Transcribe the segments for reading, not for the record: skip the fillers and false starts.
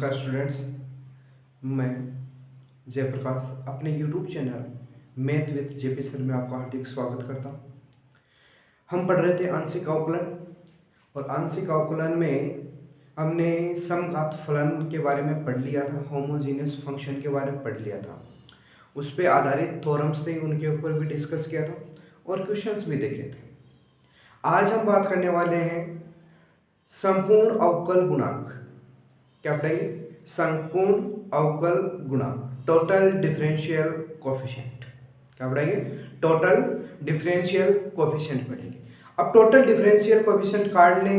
नमस्कार स्टूडेंट्स, मैं जयप्रकाश अपने YouTube channel math with JP sir में आपका हार्दिक स्वागत करता हूँ। हम पढ़ रहे थे आंशिक अवकलन और आंशिक अवकलन में हमने समघात फलन के बारे में पढ़ लिया था, होमोजीनियस फंक्शन के बारे में पढ़ लिया था। उस पर आधारित थ्योरम्स थे, उनके ऊपर भी डिस्कस किया था और क्वेश्चंस भी देखे थे। आज हम बात करने वाले हैं संपूर्ण अवकल गुणांक। क्या पढ़ेंगे? संपूर्ण अवकल गुणांक, टोटल डिफरेंशियल कोएफिशिएंट। क्या पढ़ेंगे? टोटल डिफरेंशियल कोएफिशिएंट पढ़ेंगे। अब टोटल डिफरेंशियल कोएफिशिएंट काटने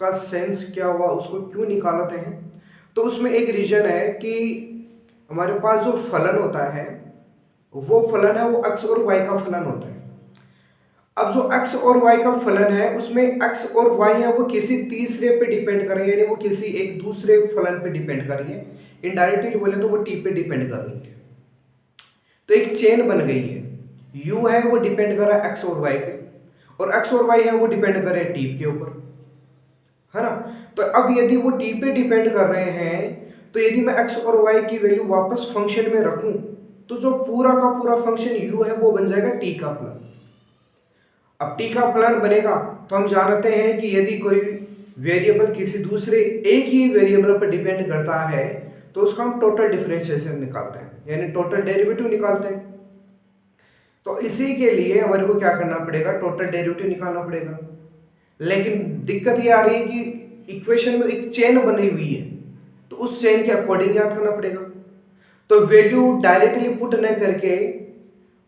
का सेंस क्या हुआ, उसको क्यों निकालते हैं? तो उसमें एक रीजन है कि हमारे पास जो फलन होता है वो फलन है, वो x और y का फलन होता है। अब जो x और y का फलन है उसमें x और y है वो किसी तीसरे पे डिपेंड कर रही है, यानी वो किसी एक दूसरे फलन पे डिपेंड कर रही है। इनडायरेक्टली बोले तो वो t पे डिपेंड कर रही है। तो एक चेन बन गई है, u है वो डिपेंड कर रहा है x और y पे, और x और y है वो डिपेंड कर रहे हैं t के ऊपर, है ना। तो अब यदि वो t पे डिपेंड कर रहे हैं तो यदि मैं x और y की वैल्यू वापस फंक्शन में रखूं तो जो पूरा का पूरा फंक्शन u है वो बन जाएगा t का फलन। अब t का फलन बनेगा तो हम जानते हैं कि यदि कोई वेरिएबल किसी दूसरे एक ही वेरिएबल पर डिपेंड करता है तो उसका हम टोटल डिफरेंशिएशन निकालते हैं, यानी टोटल डेरिवेटिव निकालते हैं। तो इसी के लिए हमारे को क्या करना पड़ेगा? टोटल डेरिवेटिव निकालना पड़ेगा। लेकिन दिक्कत ये आ रही है कि इक्वेशन में एक चेन बनी हुई है, तो उस चेन के अकॉर्डिंग याद करना पड़ेगा। तो वैल्यू डायरेक्टली पुट न करके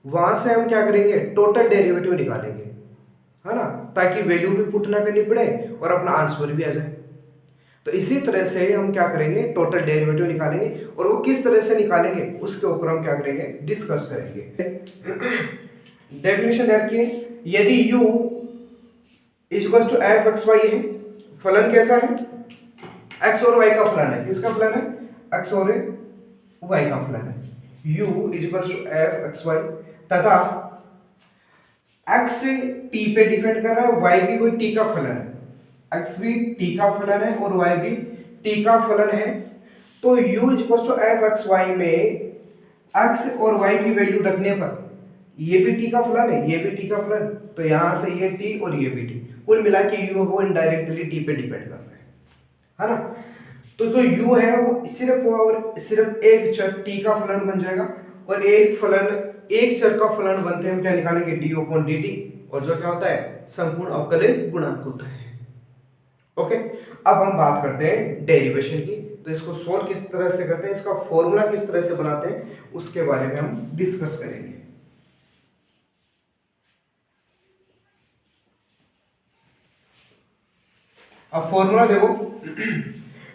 वहां से हम क्या करेंगे? टोटल डेरिवेटिव निकालेंगे, है ना, ताकि वैल्यू भी पुट ना करनी पड़े और अपना आंसर भी आ जाए। तो इसी तरह से हम क्या करेंगे? टोटल डेरिवेटिव निकालेंगे, और वो किस तरह से निकालेंगे उसके ऊपर हम क्या करेंगे? डिस्कस करेंगे। डेफिनेशन रखिए, यदि u equal to f x y है, फलन कैसा है? x और y का फलन है। किसका फलन है? x और y का फलन है। u equal to f x y तथा x t पे डिपेंड कर रहा है, y भी कोई t का फलन है, x भी t का फलन है और y भी t का फलन है। तो u equal to f x y में x और y की वैल्यू रखने पर ये भी t का फलन है, ये भी t का फलन, तो यहां से ये t और ये भी t, कुल मिला के u वो इनडायरेक्टली t पे डिपेंड कर रहा है ना। तो जो u है वो सिर्फ और सिर्फ एक चर t का फलन बन जाएगा, और एक फलन एक चर का फलन बनते हैं हम क्या निकालेंगे? d upon dt, और जो क्या होता है? संपूर्ण अवकलन गुणांक होता है। ओके, अब हम बात करते हैं डेरिवेशन की। तो इसको सोल्व किस तरह से करते हैं, इसका फॉर्मूला किस तरह से बनाते हैं, उसके बारे में हम डिस्कस करेंगे। अब फॉर्मूला देखो,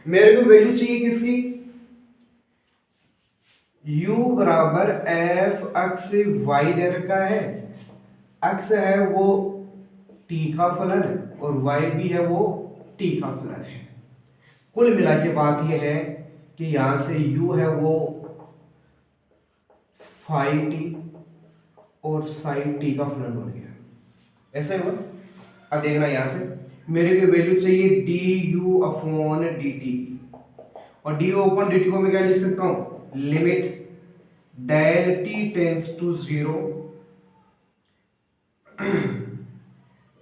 मेरे को वैल्यू चाहिए किसकी? u बराबर एफ एक्स वाई दे रखा है, x है वो t का फलन है और y भी है वो t का फलन है। कुल मिला के बात यह है कि यहां से u है वो फाई t और साइन t का फलन बन गया। ऐसा ही हुआ। अब देखना, यहां से मेरे को वैल्यू चाहिए du अपॉन dt की, और du अपॉन dt को मैं क्या लिख सकता हूं? Limit del t tends to zero,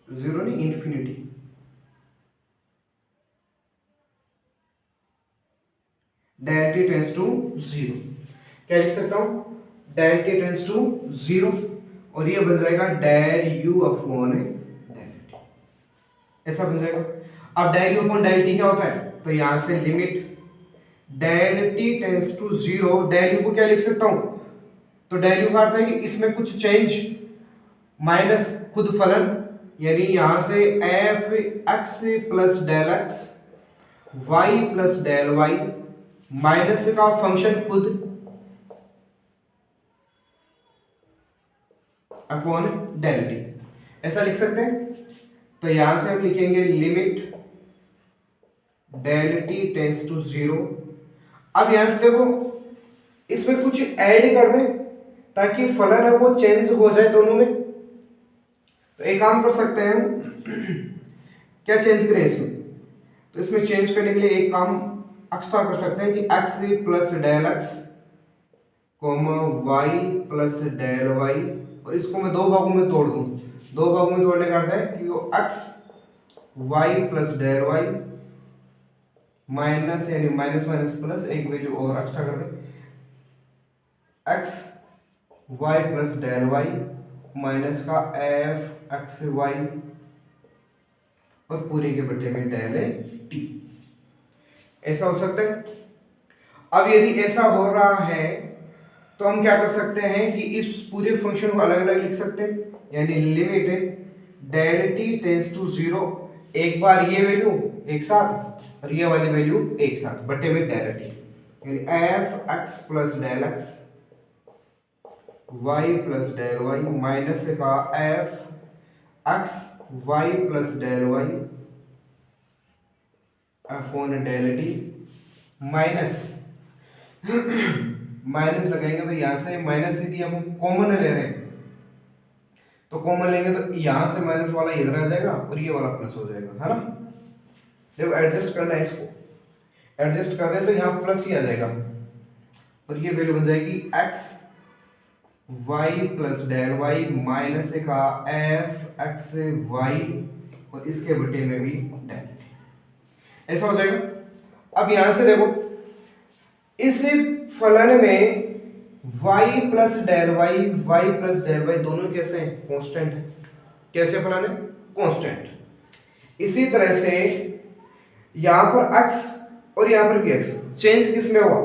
zero नहीं infinity, del t tends to zero. क्या लिख सकता हूं? Del t tends to zero, और ये बन जाएगा del u upon del t, ऐसा बन जाएगा। अब del u upon del t क्या होता है? तो यहां से limit del t tends to zero, del u को क्या लिख सकता हूं? तो डेल u का अर्थ है कि इसमें कुछ चेंज माइनस खुद फलन, यानी यहां से f x plus del x y plus del y minus का फंक्शन खुद अपॉन डेल टी, ऐसा लिख सकते हैं। तो यहां से हम लिखेंगे limit del t tends to zero. अब यहां से देखो, इसमें कुछ ऐड कर दें ताकि फलन है वो चेंज हो जाए दोनों में। तो एक काम कर सकते हैं हम, क्या चेंज करें इसमें? तो इसमें चेंज करने के लिए एक काम एक्स्ट्रा कर सकते हैं कि x plus del x comma y plus del y, और इसको मैं दो भागों में तोड़ दूं। दो भागों में तोड़ने का अर्थ है कि वो x y plus del y minus यानी माइनस माइनस प्लस एक वैल्यू और एक्स्ट्रा कर दे, x y plus del y minus का एफ एक्स वाई और पूरे के बटे में डेल टी। ऐसा हो सकता है। अब यदि ऐसा हो रहा है तो हम क्या कर सकते हैं कि इस पूरे फंक्शन को अलग अलग लिख सकते हैं, यानी limit del t tends to zero, एक बार ये वैल्यू एक साथ और ये वाली वैल्यू एक साथ बटे में डेल टी, यानी f x plus del x y plus del y minus का f x y plus del y upon del t minus minus लगाएंगे तो यहां से माइनस यदि हम कॉमन ले रहे हैं तो कॉमन लेंगे तो यहां से माइनस वाला इधर आ जाएगा और ये वाला प्लस हो जाएगा, है ना। जब एडजस्ट करना है, इसको एडजस्ट कर रहे हैं तो यहाँ प्लस ही आ जाएगा और ये वैल्यू बन जाएगी x y plus del y minus का एफ एक्स वाई और इसके बटे में भी डेल, ऐसा हो जाएगा। अब यहां से देखो इस फलन में y plus del y plus del y दोनों कैसे हैं, कांस्टेंट है। कैसे फलन है, कांस्टेंट। इसी तरह से यहां पर x और यहां पर भी x, चेंज किस में हुआ,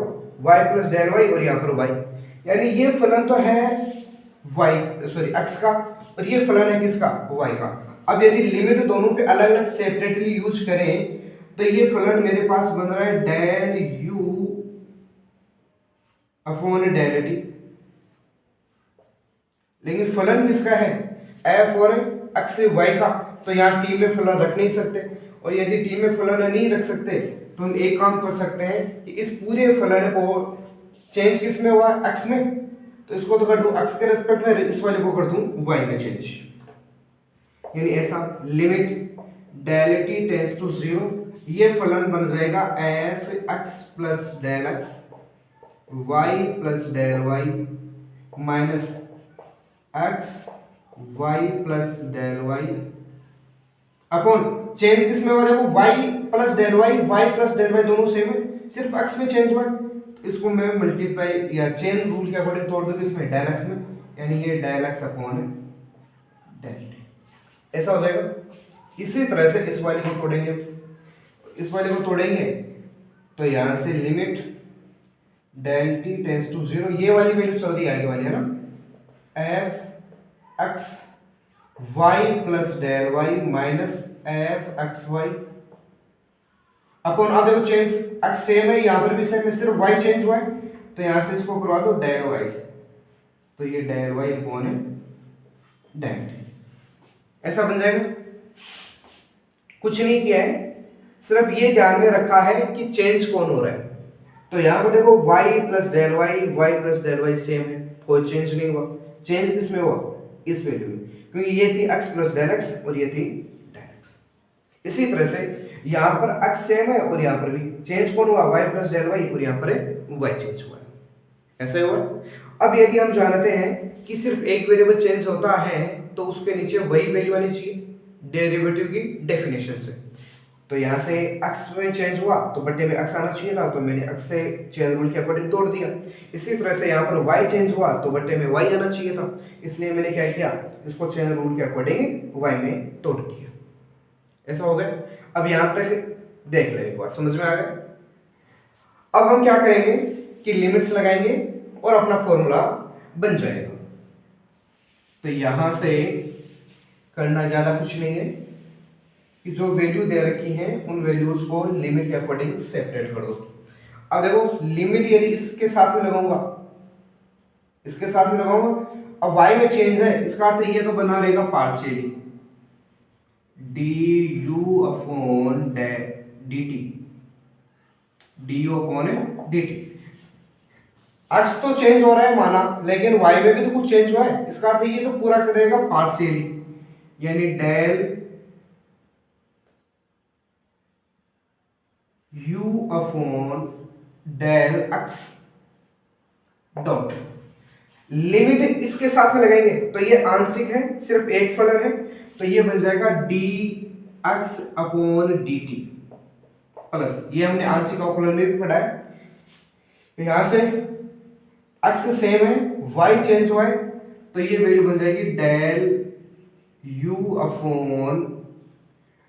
y प्लस डेल वाई और यहां पर y, यानी ये फलन तो है x का और ये फलन है किसका, y का। अब यदि लिमिट दोनों पे अलग अलग सेपरेटली यूज करें तो ये फलन मेरे पास बन रहा है del u upon del t, लेकिन फलन किसका है, एफ और एक्स वाई का, तो यहाँ टी में फलन रख नहीं सकते। और यदि टी में फलन नहीं रख सकते तो हम एक काम कर सकते हैं कि इस पूरे फलन को चेंज किस में हुआ, एक्स में, तो इसको तो कर दूं एक्स के रेस्पेक्ट में, इस वाले को कर दूं वाई में चेंज, यानी ऐसा limit del t tends to zero, ये फलन बन जाएगा f x plus del x y plus del y minus x y plus del y upon change किस में हुआ, देखो वाई प्लस डेल वाई दोनों सेम है, सिर्फ एक्स में चेंज हुआ। इसको मैं मल्टीप्लाई या चेन रूल के अकॉर्डिंग तोड़ दूंगा इसमें डेल एक्स में, यानी ये del x upon del t, ऐसा हो जाएगा। इसी तरह से इस वाले को तोड़ेंगे, इस वाले को तोड़ेंगे तो यहां से limit del t tends to zero, ये वाली वैल्यू चल रही आगे वाली है ना, f x y plus del y minus f x y upon, अब देखो चेंज एक्स सेम है, यहां पर भी सेम है, सिर्फ वाई चेंज हुआ है, तो यहां से इसको करवा दो डेल वाई से, तो ये डेल वाई अपॉन है डेल टी, ऐसा बन जाएगा। कुछ नहीं किया है, सिर्फ ये ध्यान में रखा है कि चेंज कौन हो रहा है। तो यहां पर देखो y plus del y same है, कोई चेंज नहीं हुआ। चेंज किस में हुआ, इस वैल्यू में, क्योंकि ये थी x प्लस डेल एक्स और ये थी डेल एक्स। इसी तरह से यहां पर x सेम है और यहां पर भी चेंज कौन हुआ, y प्लस डेल वाई, और यहां पर y चेंज हुआ है, ऐसा हुआ। अब यदि हम जानते हैं कि सिर्फ एक वेरिएबल चेंज होता है तो उसके नीचे वही वैल्यू आनी चाहिए डेरिवेटिव की डेफिनेशन से, तो यहाँ से x में चेंज हुआ तो बटे में x आना चाहिए था, तो मैंने x से चेन रूल के अकॉर्डिंग तोड़ दिया। इसी तरह से यहाँ पर y चेंज हुआ तो बटे में y आना चाहिए था, इसलिए मैंने क्या किया, इसको चेन रूल के अकॉर्डिंग y में तोड़ दिया, ऐसा हो गया। अब यहाँ तक देख लो एक बार, समझ में आ गया। अब हम क्या करेंगे कि लिमिट्स लगाएंगे और अपना फॉर्मूला बन जाएगा। तो यहां से करना ज्यादा कुछ नहीं है कि जो वैल्यू दे रखी है उन वैल्यूज को लिमिट के अकॉर्डिंग सेपरेट कर दो। अब देखो लिमिट यदि इसके साथ में लगाऊंगा, इसके साथ में लगाऊंगा, अब y में चेंज है, इसका अर्थ ये तो बना रहेगा partially du upon dt, du upon dt। x तो चेंज हो रहा है माना, लेकिन y में भी तो कुछ चेंज हुआ है, इसका अर्थ ये तो पूरा करेगा पार्शियली, यानी del u upon del x dot, limit इसके साथ में लगाएंगे तो ये आंशिक है, सिर्फ एक फलन है, तो ये बन जाएगा D x upon d t plus, ये हमने आंशिक अवकलन में भी पढ़ा है, तो यहां से एक्स सेम है, वाई चेंज हुआ है, तो ये वैल्यू बन जाएगी del u upon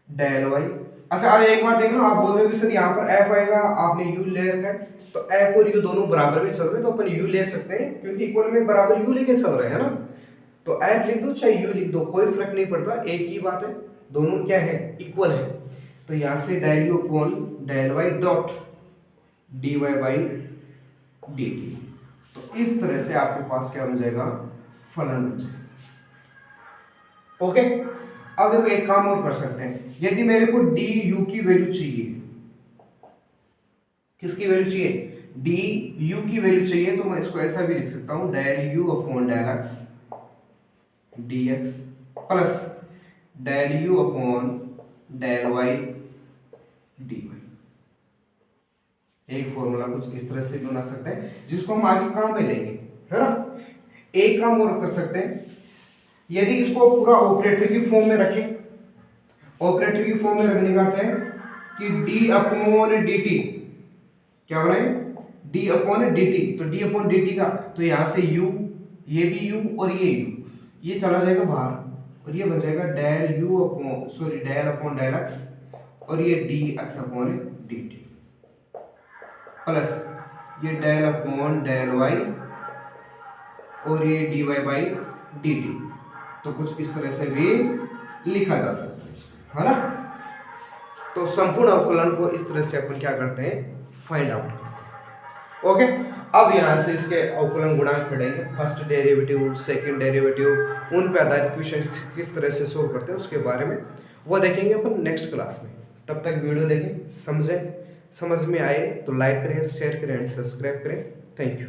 del y. अच्छा अरे एक बार देख लो, आप बोल रहे हो सर यहाँ पर एफ आएगा, आपने यू ले रखा है, तो एफ और यू दोनों बराबर में चल रहे हैं, तो अपन यू ले सकते हैं क्योंकि इक्वल में बराबर यू लेके चल रहे हैं ना, तो एफ लिख दो चाहे यू लिख दो, कोई फर्क नहीं पड़ता, एक ही बात है, दोनों क्या है, इक्वल है। तो यहाँ से del u upon del y dot d y by d t, तो इस तरह से आपके पास क्या बन जाएगा, फलन बन जाएगा। ओके, अब देखो एक काम और कर सकते हैं, यदि मेरे को डी यू की वैल्यू चाहिए, किसकी वैल्यू चाहिए, डी यू की वैल्यू चाहिए, तो मैं इसको ऐसा भी लिख सकता हूं, del u upon del x d x plus del u upon del y d y. एक फॉर्मूला कुछ इस तरह से बना सकते हैं जिसको हम आगे काम में लेंगे, है ना। एक काम और कर सकते हैं, यदि इसको पूरा ऑपरेटर की फॉर्म में रखें, ऑपरेटर की फॉर्म में रखने का अर्थ है कि डी अपॉन डी टी, क्या बनाए, डी अपॉन डी टी, तो डी अपॉन डी टी का, तो यहां से u, ये भी u और ये u, ये चला जाएगा बाहर, और ये बन जाएगा del u upon sorry del upon del x, और ये d x upon d t plus ये डेल अपॉन डेल वाई, और ये d y by d t, तो कुछ इस तरह से भी लिखा जा सकता है इसको, है ना। तो संपूर्ण अवकलन को इस तरह से अपन क्या करते हैं, फाइंड आउट करते हैं। ओके, अब यहाँ से इसके अवकलन गुणांक पढ़ेंगे, फर्स्ट डेरिवेटिव, सेकंड डेरिवेटिव, उन पे आधारित क्वेश्चन किस तरह से सोल्व करते हैं उसके बारे में वो देखेंगे अपन नेक्स्ट क्लास में। तब तक वीडियो देखें, समझें, समझ में आए तो लाइक करें, शेयर करें एंड सब्सक्राइब करें। Thank you.